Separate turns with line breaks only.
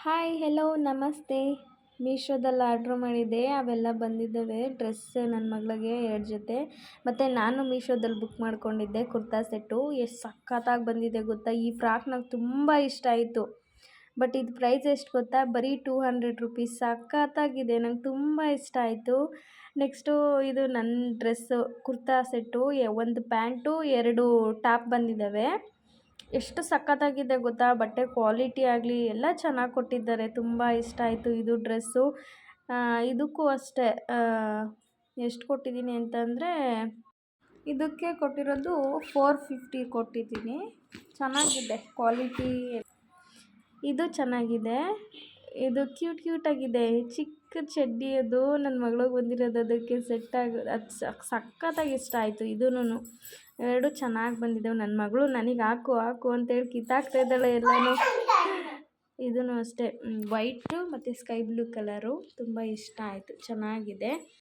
Hi hello ನಮಸ್ತೆ. ಮೀಶೋದಲ್ಲಿ order ಮಾಡಿದ್ದೆ, ಅವೆಲ್ಲ ಬಂದಿದ್ದಾವೆ. ಡ್ರೆಸ್ ನನ್ನ ಮಗಳಿಗೆ 2 ಜೊತೆ. ಮತ್ತು ನಾನು ಮೀಶೋದಲ್ಲಿ ಬುಕ್ ಮಾಡ್ಕೊಂಡಿದ್ದೆ ಕುರ್ತಾ ಸೆಟ್ಟು. ಎಷ್ಟು ಸಖತ್ತಾಗಿ ಬಂದಿದೆ ಗೊತ್ತಾ. ಈ ಫ್ರಾಕ್ ನಂಗೆ ತುಂಬ ಇಷ್ಟ ಆಯಿತು. ಬಟ್ ಇದು ಪ್ರೈಸ್ ಎಷ್ಟು ಗೊತ್ತಾ, ಬರೀ 200 ರುಪೀಸ್. ಸಖತ್ತಾಗಿದೆ, ನಂಗೆ ತುಂಬ ಇಷ್ಟ ಆಯಿತು. ನೆಕ್ಸ್ಟು ಇದು ನನ್ನ ಡ್ರೆಸ್ಸು ಕುರ್ತಾ ಸೆಟ್ಟು, ಒಂದು ಪ್ಯಾಂಟು 2 ಟಾಪ್ ಬಂದಿದ್ದಾವೆ. ಎಷ್ಟು ಸಖತ್ತಾಗಿದೆ ಗೊತ್ತಾ. ಬಟ್ಟೆ ಕ್ವಾಲಿಟಿ ಆಗಲಿ ಎಲ್ಲ ಚೆನ್ನಾಗಿ ಕೊಟ್ಟಿದ್ದಾರೆ. ತುಂಬ ಇಷ್ಟ ಆಯಿತು ಇದು ಡ್ರೆಸ್ಸು. ಇದಕ್ಕೂ ಅಷ್ಟೇ ಎಷ್ಟು ಕೊಟ್ಟಿದ್ದೀನಿ ಅಂತಂದರೆ, ಇದಕ್ಕೆ ಕೊಟ್ಟಿರೋದು 450 ಕೊಟ್ಟಿದ್ದೀನಿ. ಚೆನ್ನಾಗಿದೆ ಕ್ವಾಲಿಟಿ, ಇದು ಚೆನ್ನಾಗಿದೆ. ಇದು ಕ್ಯೂಟಾಗಿದೆ. ಚಿಕ್ಕ ಚಡ್ಡಿ ಅದು ನನ್ನ ಮಗಳಿಗೆ ಬಂದಿರೋದು, ಅದಕ್ಕೆ ಅದು ಸಖತ್ತಾಗಿ ಇಷ್ಟ ಆಯಿತು. ಇದೂನು 2 ಚೆನ್ನಾಗಿ ಬಂದಿದ್ದಾವೆ. ನನ್ನ ಮಗಳು ನನಗೆ ಹಾಕು ಹಾಕು ಅಂತೇಳಿ ಕಿತ್ತಾಕ್ತಾ ಇದ್ದಾಳೆ ಎಲ್ಲನೂ. ಇದೂ ಅಷ್ಟೇ ವೈಟು ಮತ್ತು ಸ್ಕೈ ಬ್ಲೂ ಕಲರು ತುಂಬ ಇಷ್ಟ ಆಯಿತು, ಚೆನ್ನಾಗಿದೆ.